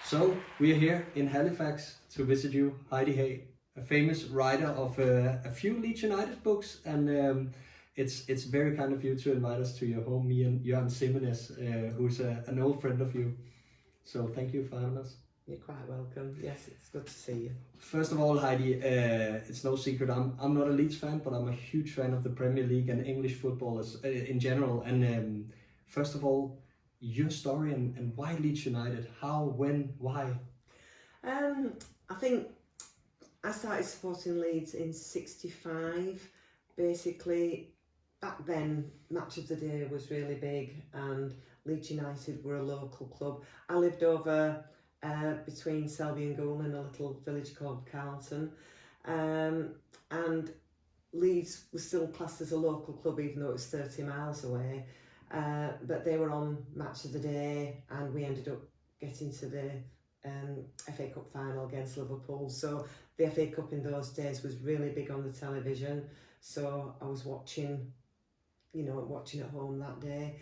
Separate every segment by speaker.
Speaker 1: So we are here in Halifax to visit you, Heidi Haigh, a famous writer of a few Leeds United books, and it's very kind of you to invite us to your home, me and Jørn Simmenæs, who's an old friend of you. So thank you for having us.
Speaker 2: You're quite welcome. Yes, it's good to see you.
Speaker 1: First of all, Heidi, it's no secret I'm not a Leeds fan, but I'm a huge fan of the Premier League and English football in general. And first of all, your story and why Leeds United? How, when, why?
Speaker 2: I think I started supporting Leeds in '65. Basically, back then, Match of the Day was really big, and Leeds United were a local club. I lived over between Selby and Goole in a little village called Carlton, and Leeds was still classed as a local club even though it was 30 miles away, but they were on Match of the Day, and we ended up getting to the FA Cup final against Liverpool. So the FA Cup in those days was really big on the television, so I was watching at home that day.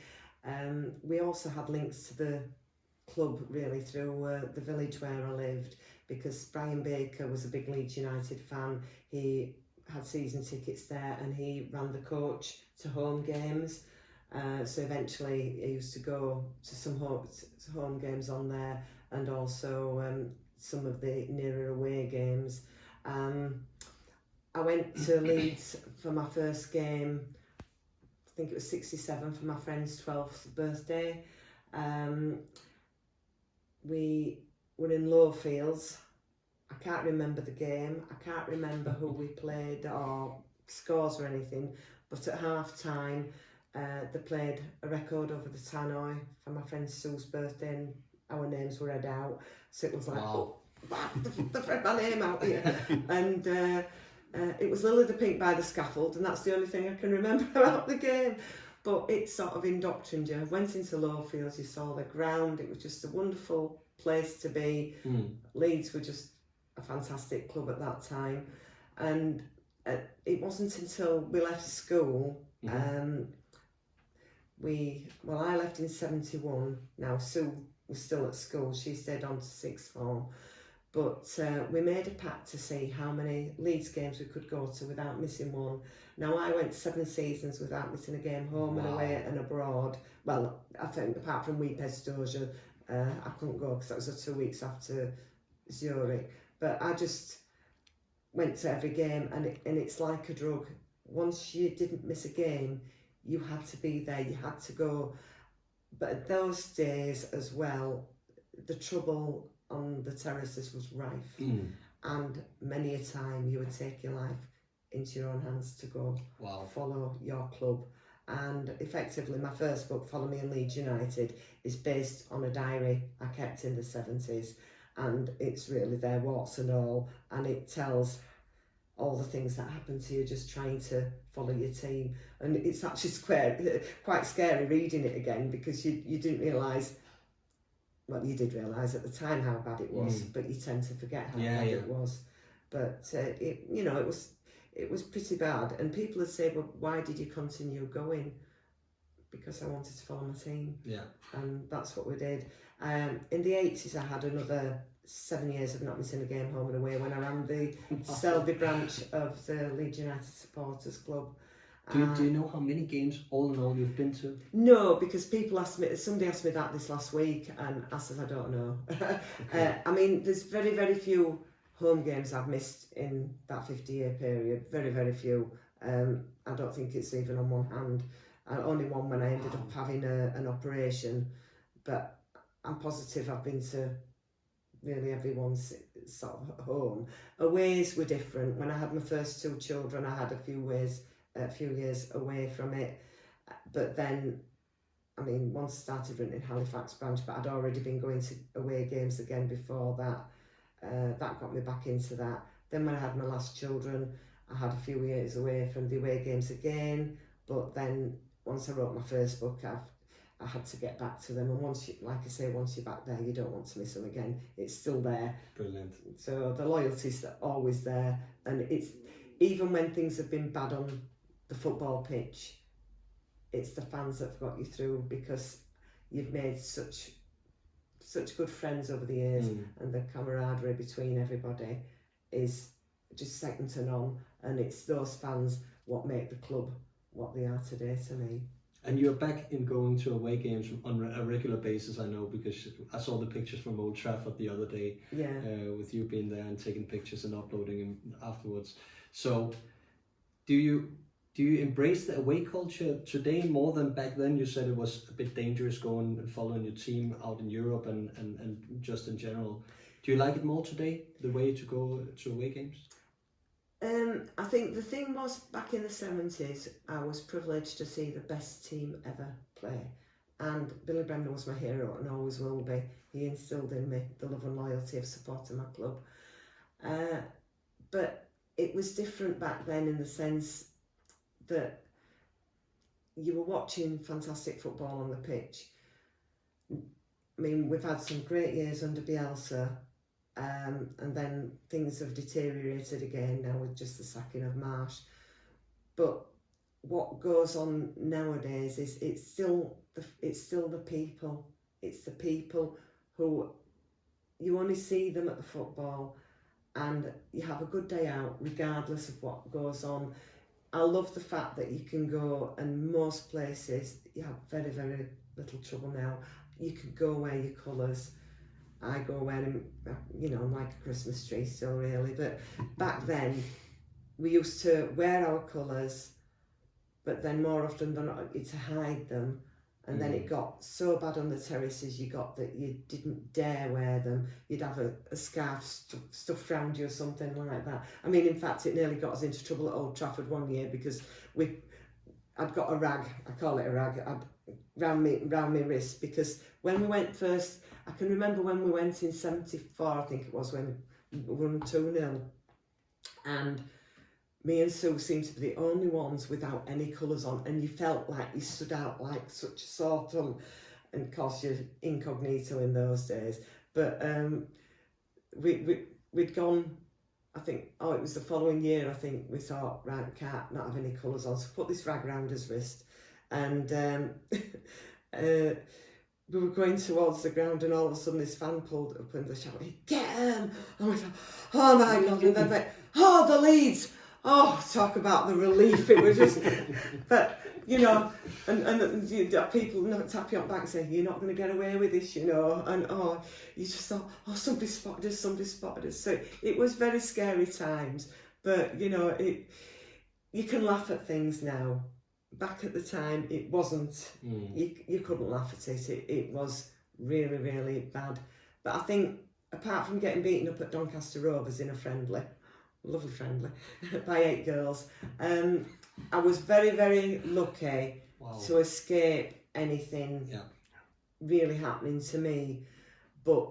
Speaker 2: We also had links to the club really through the village where I lived, because Brian Baker was a big Leeds United fan. He had season tickets there and he ran the coach to home games. So eventually I used to go to some home games on there, and also some of the nearer away games. I went to Leeds for my first game, I think it was '67, for my friend's 12th birthday. We were in Lowfields. I can't remember the game. I can't remember who we played or scores or anything, but at half time they played a record over the tannoy for my friend Sue's birthday, and our names were read out. So it was like, wow. They've read my name out here. And it was Lily the Pink by the Scaffold, and that's the only thing I can remember about the game. But it sort of indoctrined you. Went into Lowfields, you saw the ground, it was just a wonderful place to be. Leeds were just a fantastic club at that time. And it wasn't until we left school, I left in '71. Now Sue was still at school, she stayed on to sixth form. But we made a pact to see how many Leeds games we could go to without missing one. Now, I went 7 seasons without missing a game, home and away and abroad. Well, I think apart from Weep Estosia, I couldn't go because that was 2 weeks after Zurich. But I just went to every game, and it's like a drug. Once you didn't miss a game, you had to be there, you had to go. But at those days as well, the trouble on the terraces was rife, and many a time you would take your life into your own hands to go follow your club. And effectively my first book, Follow Me in Leeds United, is based on a diary I kept in the 70s, and it's really there, warts and all, and it tells all the things that happened to you just trying to follow your team. And it's actually quite scary reading it again, because you didn't realise, well, you did realise at the time how bad it was, but you tend to forget how bad it was. But it was pretty bad, and people would say, well, why did you continue going? Because I wanted to follow my team, and that's what we did. In the 80s, I had another 7 years of not missing a game, home and away, when I ran the Selby branch of the Leeds United Supporters Club.
Speaker 1: Do you know how many games all in all you've been to?
Speaker 2: No, because somebody asked me that this last week, and I said I don't know. Okay. I mean, there's very, very few home games I've missed in that 50-year period. Very, very few. I don't think it's even on one hand. Only one when I ended up having an operation, but I'm positive I've been to really everyone's sort of home. Aways were different. When I had my first 2 children, I had a few years away from it, but then, I mean, once I started running Halifax branch, but I'd already been going to away games again before that. That got me back into that. Then when I had my last children, I had a few years away from the away games again, but then once I wrote my first book, I had to get back to them, and once you're back there, you don't want to miss them again. It's still there.
Speaker 1: Brilliant.
Speaker 2: So the loyalty's always there, and it's even when things have been bad on the football pitch, it's the fans that have got you through, because you've made such such good friends over the years, and the camaraderie between everybody is just second to none, and it's those fans what make the club what they are today to me.
Speaker 1: And you're back in going to away games on a regular basis, I know, because I saw the pictures from Old Trafford the other day, with you being there and taking pictures and uploading them afterwards. So, do you embrace the away culture today more than back then? You said it was a bit dangerous going and following your team out in Europe and just in general. Do you like it more today, the way to go to away games?
Speaker 2: I think the thing was, back in the 70s, I was privileged to see the best team ever play. And Billy Bremner was my hero and always will be. He instilled in me the love and loyalty of supporting my club. But it was different back then in the sense that you were watching fantastic football on the pitch. I mean, we've had some great years under Bielsa. And then things have deteriorated again now with just the sacking of Marsh. But what goes on nowadays is it's still the people. It's the people who you only see them at the football, and you have a good day out regardless of what goes on. I love the fact that you can go, and most places you have very, very little trouble now. You can go wear your colours. I go wearing, I'm like a Christmas tree still really, but back then we used to wear our colours, but then more often than not it's to hide them, and then it got so bad on the terraces you got that you didn't dare wear them. You'd have a scarf stuffed around you or something like that. I mean, in fact, it nearly got us into trouble at Old Trafford one year because I'd got a rag, I call it a rag, round my wrist, because when we went first, I can remember when we went in 74, I think it was, when we won 2-0, and me and Sue seemed to be the only ones without any colours on, and you felt like you stood out like such a sore thumb, and of course you're incognito in those days. But we'd gone, I think, it was the following year, I think, we thought, right, we can't not have any colours on, so put this rag round his wrist, and we were going towards the ground, and all of a sudden this fan pulled up and they shouted, "Get him!" And we thought, oh my God, and then like, oh, the Leeds! Oh, talk about the relief, it was just, but, and people tap you on the back and say, you're not going to get away with this, and you just thought, oh, somebody spotted us. So it was very scary times, but, you can laugh at things now. Back at the time, it wasn't, you couldn't laugh at it. It was really, really bad. But I think, apart from getting beaten up at Doncaster Rovers in a friendly, lovely friendly, by 8 girls, I was very, very lucky to escape anything really happening to me. But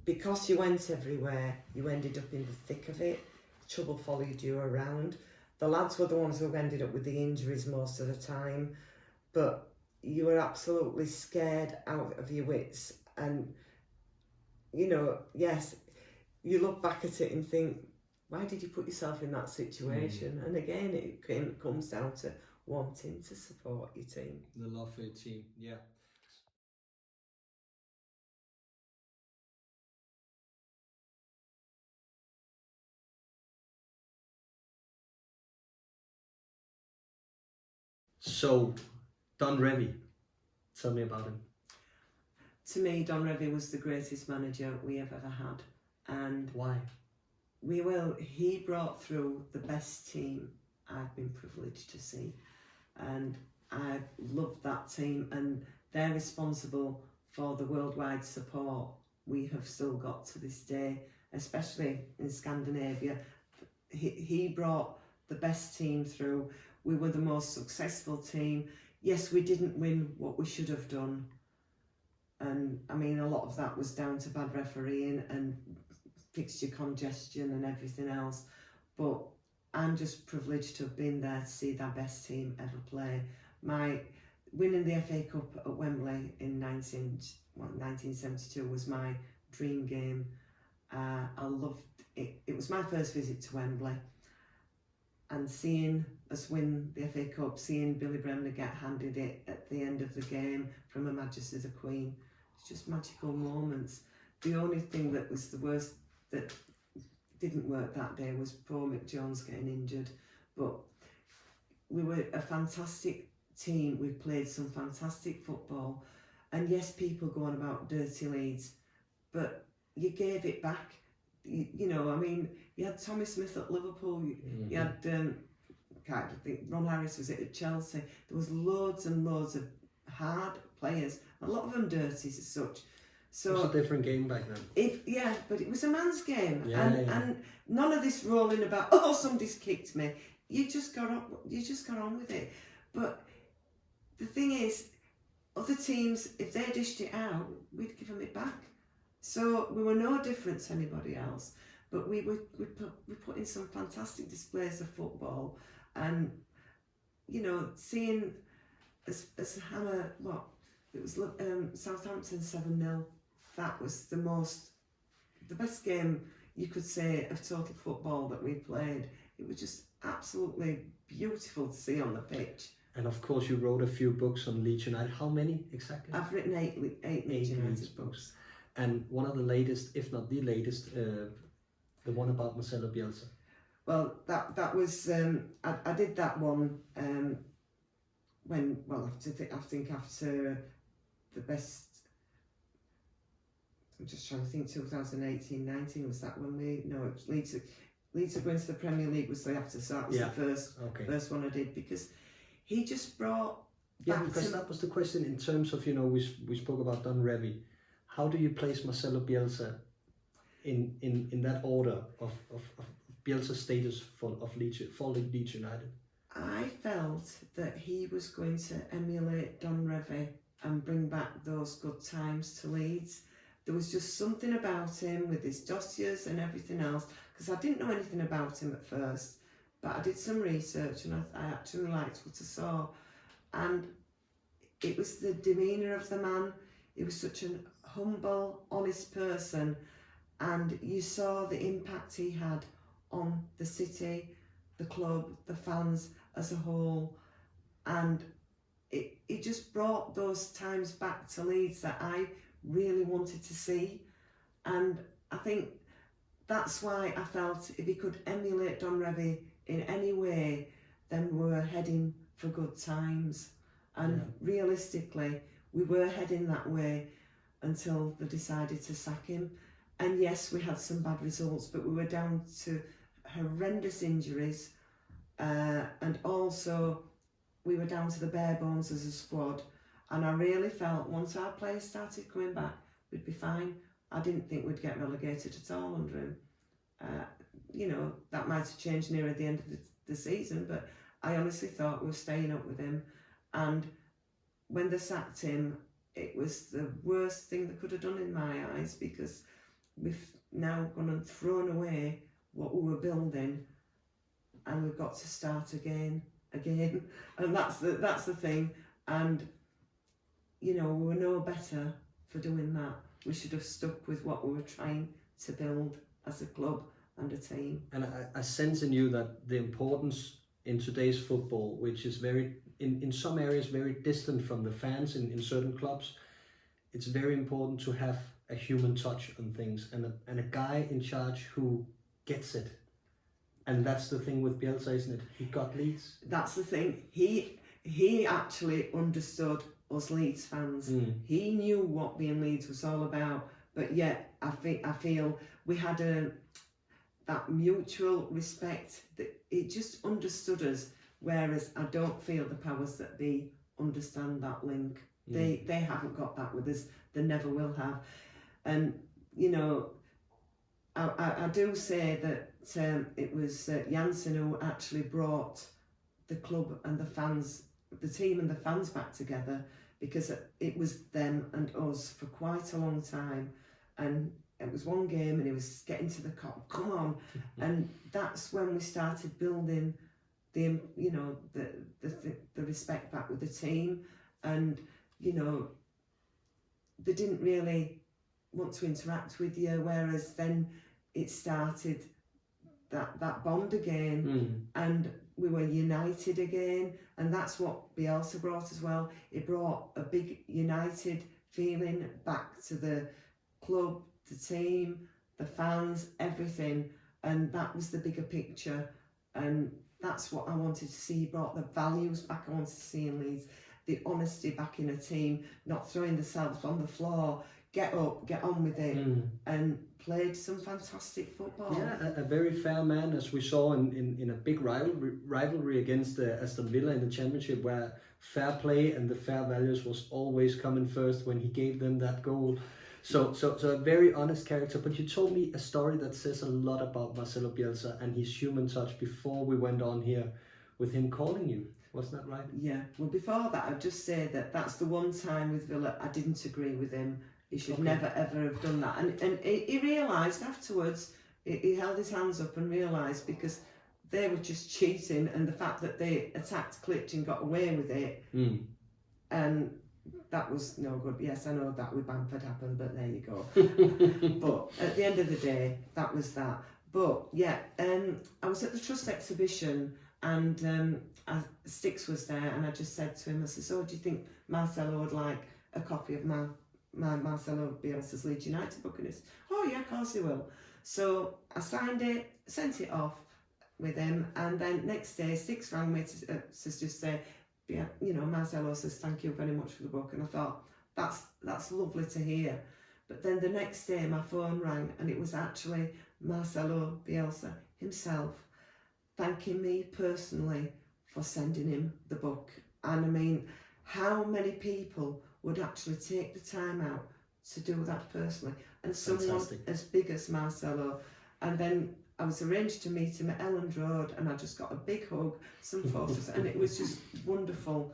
Speaker 2: because you went everywhere, you ended up in the thick of it. Trouble followed you around. The lads were the ones who ended up with the injuries most of the time, but you were absolutely scared out of your wits. And, yes, you look back at it and think, why did you put yourself in that situation? And again, it comes down to wanting to support your team.
Speaker 1: The love for your team, yeah. So, Don Revie, tell me about him.
Speaker 2: To me, Don Revie was the greatest manager we have ever had. And
Speaker 1: why?
Speaker 2: He brought through the best team I've been privileged to see. And I've loved that team, and they're responsible for the worldwide support we have still got to this day, especially in Scandinavia. He brought the best team through. We were the most successful team. Yes, we didn't win what we should have done. And I mean, a lot of that was down to bad refereeing and fixture congestion and everything else. But I'm just privileged to have been there to see that best team ever play. My winning the FA Cup at Wembley in 1972 was my dream game. I loved it. It was my first visit to Wembley. And seeing us win the FA Cup, seeing Billy Bremner get handed it at the end of the game from Her Majesty the Queen, It's just magical moments. The only thing that was the worst that didn't work that day was poor Mick Jones getting injured. But we were a fantastic team. We played some fantastic football. And yes, people go on about dirty Leeds, but you gave it back. You know, I mean, you had Tommy Smith at Liverpool. You had, can't think, Ron Harris was at Chelsea. There was loads and loads of hard players. A lot of them dirty as such. So
Speaker 1: it was a different game back then.
Speaker 2: But it was a man's game,
Speaker 1: Yeah,
Speaker 2: and none of this rolling about. Oh, somebody's kicked me. You just got on with it. But the thing is, other teams, if they dished it out, we'd give them it back. So we were no different to anybody else. But we put in some fantastic displays of football, and you know, seeing as Hammer, what it was, Southampton 7-0. That was the best game you could say of total football that we played. It was just absolutely beautiful to see on the pitch.
Speaker 1: And of course, you wrote a few books on Leeds United. How many exactly?
Speaker 2: I've written eight Leeds United books.
Speaker 1: And one of the latest, if not the latest, the one about Marcelo Bielsa.
Speaker 2: Well, that was I did that one I think after the best. I'm just trying to think. 2018-19 was that when Leeds are going to the Premier League was the after, so that was the first one I did, because he just brought.
Speaker 1: Because that was the question in terms of, you know, we spoke about Don Revie. How do you place Marcelo Bielsa in that order of Bielsa's status for Leeds United?
Speaker 2: I felt that he was going to emulate Don Revie and bring back those good times to Leeds. There was just something about him with his dossiers and everything else, because I didn't know anything about him at first, but I did some research and I actually liked what I saw. And it was the demeanour of the man. He was such an humble, honest person, and you saw the impact he had on the city, the club, the fans as a whole, and it just brought those times back to Leeds that I really wanted to see. And I think that's why I felt if he could emulate Don Revie in any way, then we were heading for good times. And realistically, we were heading that way until they decided to sack him. And yes, we had some bad results, but we were down to horrendous injuries, and also we were down to the bare bones as a squad. And I really felt once our players started coming back, we'd be fine. I didn't think we'd get relegated at all under him. You know, that might have changed near the end of the season, but I honestly thought we were staying up with him. And when they sacked him, it was the worst thing they could have done in my eyes, because we've now gone and thrown away what we were building, and we've got to start again, and that's the thing. And you know, we were no better for doing that. We should have stuck with what we were trying to build as a club and a team.
Speaker 1: And I sense in you that the importance in today's football, which is very, in some areas, very distant from the fans in certain clubs, it's very important to have a human touch on things and a guy in charge who gets it. And that's the thing with Bielsa, isn't it? He got Leeds.
Speaker 2: That's the thing. He actually understood us Leeds fans. He knew what being Leeds was all about, but yet I feel we had that mutual respect, that it just understood us, whereas I don't feel the powers that be understand that link. They haven't got that with us. They never will have. And you know, I do say that it was Janssen who actually brought the club and the fans, the team and the fans back together, because it was them and us for quite a long time. And it was one game and he was getting to the cop, come on. And that's when we started building the respect back with the team. And you know, they didn't really want to interact with you, whereas then it started that bond again, and we were united again. And that's what Bielsa brought as well. It brought a big united feeling back to the club, the team, the fans, everything. And that was the bigger picture. And that's what I wanted to see. He brought the values back I wanted to see in Leeds. The honesty back in a team, not throwing themselves on the floor, get up, get on with it, and played some fantastic football.
Speaker 1: Yeah, a very fair man, as we saw in a big rivalry against Aston Villa in the Championship, where fair play and the fair values was always coming first when he gave them that goal. So a very honest character. But you told me a story that says a lot about Marcelo Bielsa and his human touch before we went on here with him calling you. Wasn't that right?
Speaker 2: Yeah. Well, before that, I'd just say that that's the one time with Villa I didn't agree with him. He should never ever have done that. And he realised afterwards, he held his hands up and realised, because they were just cheating, and the fact that they attacked, clipped and got away with it, and that was no good. Yes, I know that with Bamford happened, but there you go. But at the end of the day, that was that. But yeah, I was at the Trust exhibition, and Sticks was there, and I just said to him, I said, so do you think Marcelo would like a copy of my Marcelo Bielsa's Leeds United book? And he said, oh yeah, of course he will. So I signed it, sent it off with him, and then next day Sticks rang me to just say, yeah, you know, Marcelo says thank you very much for the book. And I thought, that's lovely to hear. But then the next day my phone rang, and it was actually Marcelo Bielsa himself thanking me personally for sending him the book. And I mean, how many people would actually take the time out to do that personally? And someone as big as Marcelo. And then I was arranged to meet him at Elland Road, and I just got a big hug, some photos, and it was just wonderful.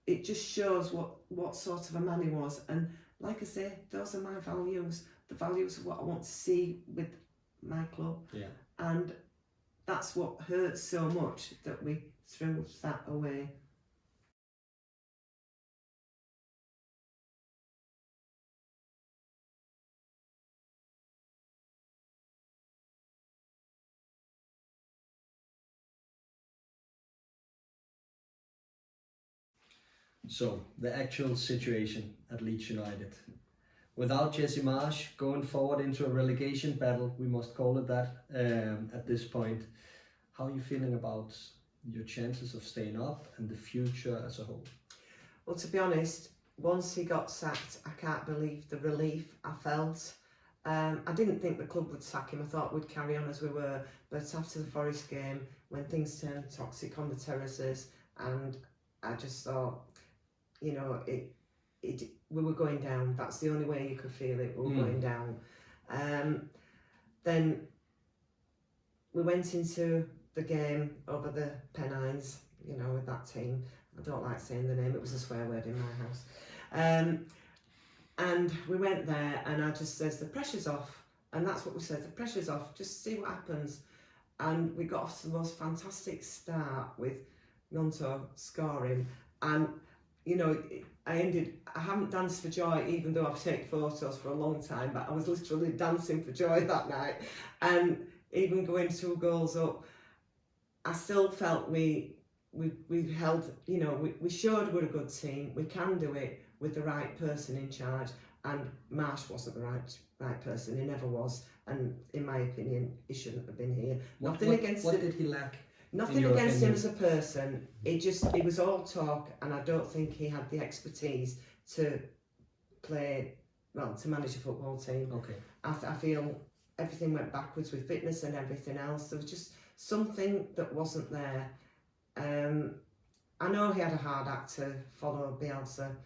Speaker 2: It just shows what sort of a man he was. And like I say, those are my values, the values of what I want to see with my club.
Speaker 1: Yeah.
Speaker 2: And that's what hurts so much, that we threw that away.
Speaker 1: So, the actual situation at Leeds United. Without Jesse Marsch going forward into a relegation battle, we must call it that, at this point, how are you feeling about your chances of staying up and the future as a whole?
Speaker 2: Well, to be honest, once he got sacked, I can't believe the relief I felt. I didn't think the club would sack him. I thought we'd carry on as we were. But after the Forest game, when things turned toxic on the terraces, and I just thought, you know, we were going down. That's the only way you could feel it. We were going down. Then we went into the game over the Pennines, you know, with that team. I don't like saying the name. It was a swear word in my house. And we went there, and I just says, the pressure's off. And that's what we said, the pressure's off. Just see what happens. And we got off to the most fantastic start with Gnonto scoring. And you know, I haven't danced for joy, even though I've taken photos for a long time, but I was literally dancing for joy that night. And even going 2 goals up, I still felt we held, you know, we showed we're a good team. We can do it with the right person in charge. And Marsch wasn't the right person. He never was. And in my opinion, he shouldn't have been here.
Speaker 1: What did he lack?
Speaker 2: Nothing against him as a person. It was all talk, and I don't think he had the expertise to to manage a football team.
Speaker 1: Okay.
Speaker 2: I feel everything went backwards with fitness and everything else. There was just something that wasn't there. I know he had a hard act to follow Bielsa,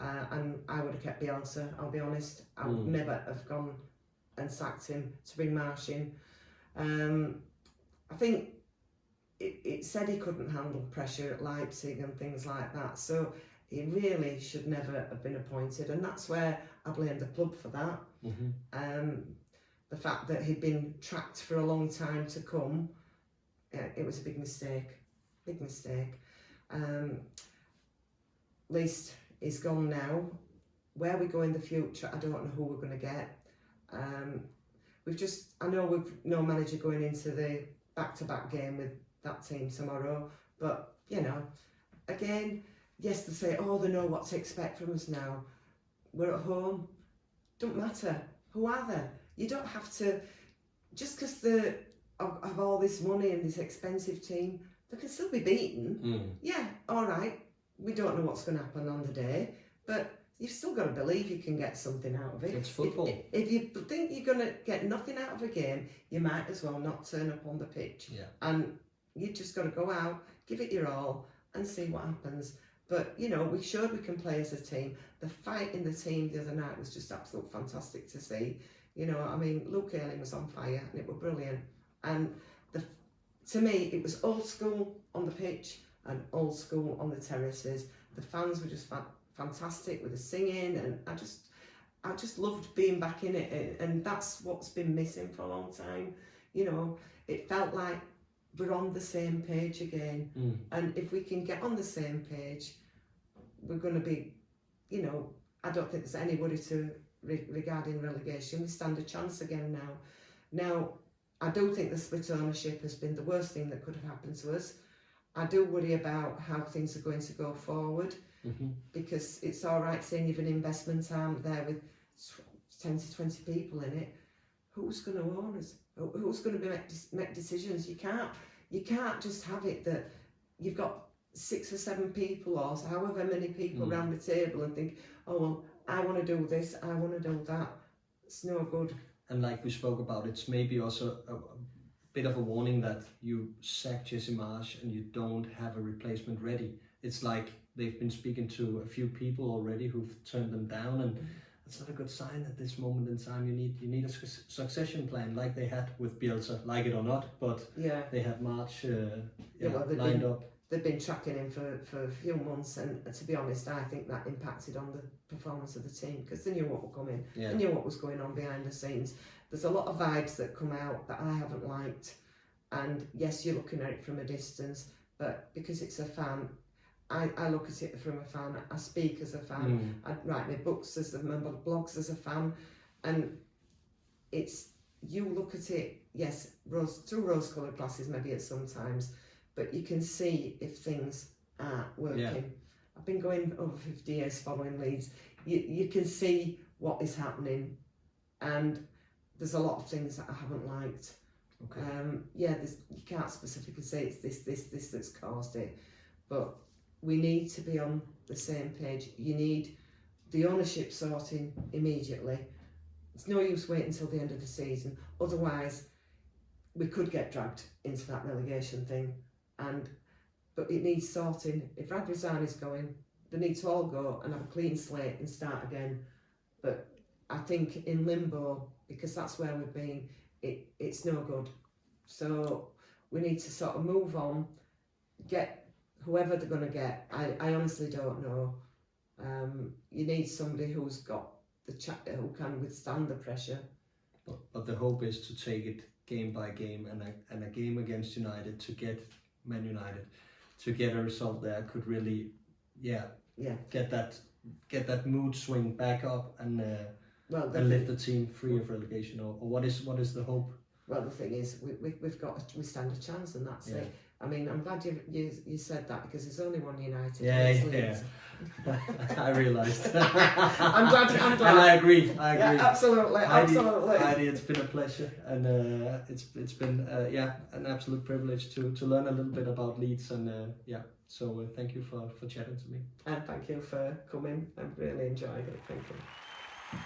Speaker 2: and I would have kept Bielsa, I'll be honest. I would never have gone and sacked him to bring Marsch in. I think it said he couldn't handle pressure at Leipzig and things like that, so he really should never have been appointed, and that's where I blame the club for that. The fact that he'd been tracked for a long time to come, it was a big mistake. At least he's gone now. Where we go in the future, I don't know who we're going to get. I know we've no manager going into the back-to-back game with that team tomorrow, but you know, again, yes, they say, oh, they know what to expect from us now. we're at home. Don't matter. Who are they? You don't have to, just because they have all this money and this expensive team, they can still be beaten. Yeah, all right. We don't know what's going to happen on the day, but you've still got to believe you can get something out of it.
Speaker 1: It's football.
Speaker 2: If you think you're going to get nothing out of a game, you might as well not turn up on the pitch.
Speaker 1: Yeah.
Speaker 2: And you just got to go out, give it your all, and see what happens. But, you know, we showed we can play as a team. The fight in the team the other night was just absolutely fantastic to see. You know, I mean, Luke Ayling was on fire and it was brilliant. And to me, it was old school on the pitch and old school on the terraces. The fans were just fantastic with the singing, and I just loved being back in it. And that's what's been missing for a long time. You know, it felt like we're on the same page again. And if we can get on the same page, we're going to be, you know, I don't think there's any worry regarding relegation. We stand a chance again now. Now, I do think the split ownership has been the worst thing that could have happened to us. I do worry about how things are going to go forward, because it's all right saying you've an investment arm there with 10 to 20 people in it. Who's going to own us? Who's going to make decisions? You can't just have it that you've got 6 or 7 people or however many people around the table and think, oh well, I want to do this, I want to do that. It's no good. And
Speaker 1: like we spoke about, it's maybe also a bit of a warning that you sack Jesse Marsch and you don't have a replacement ready. It's like they've been speaking to a few people already who've turned them down, and it's not a good sign at this moment in time. You need a succession plan like they had with Bielsa, like it or not, but they had Marsch lined up.
Speaker 2: They've been tracking him for a few months, and to be honest, I think that impacted on the performance of the team, because they knew what was coming, they knew what was going on behind the scenes. There's a lot of vibes that come out that I haven't liked, and yes, you're looking at it from a distance, but because it's a fan, I look at it from a fan, I speak as a fan, I write my books as my blogs as a fan, and it's, you look at it, yes, through rose-coloured glasses maybe at sometimes, but you can see if things aren't working. I've been going over 50 years following Leeds. You can see what is happening, and there's a lot of things that I haven't liked.
Speaker 1: Okay.
Speaker 2: You can't specifically say it's this that's caused it, but we need to be on the same page. You need the ownership sorting immediately. It's no use waiting until the end of the season, otherwise we could get dragged into that relegation thing. But it needs sorting. If Radrizzani's going, they need to all go and have a clean slate and start again. But I think in limbo, because that's where we've been, it's no good. So we need to sort of move on, get whoever they're going to get. I honestly don't know. You need somebody who's got who can withstand the pressure.
Speaker 1: But the hope is to take it game by game, and a game against United to get Man United to get a result there could really get that mood swing back up and lift the team free of relegation, or what is the hope?
Speaker 2: Well, the thing is, we stand a chance, and that's it. I mean, I'm glad you said that, because there's only one United.
Speaker 1: Yeah. I realised.
Speaker 2: I'm glad.
Speaker 1: And I agree.
Speaker 2: Yeah, absolutely.
Speaker 1: Heidi, it's been a pleasure, and it's been an absolute privilege to learn a little bit about Leeds, and so thank you for chatting to me.
Speaker 2: And thank you for coming. I've really enjoyed it. Thank you.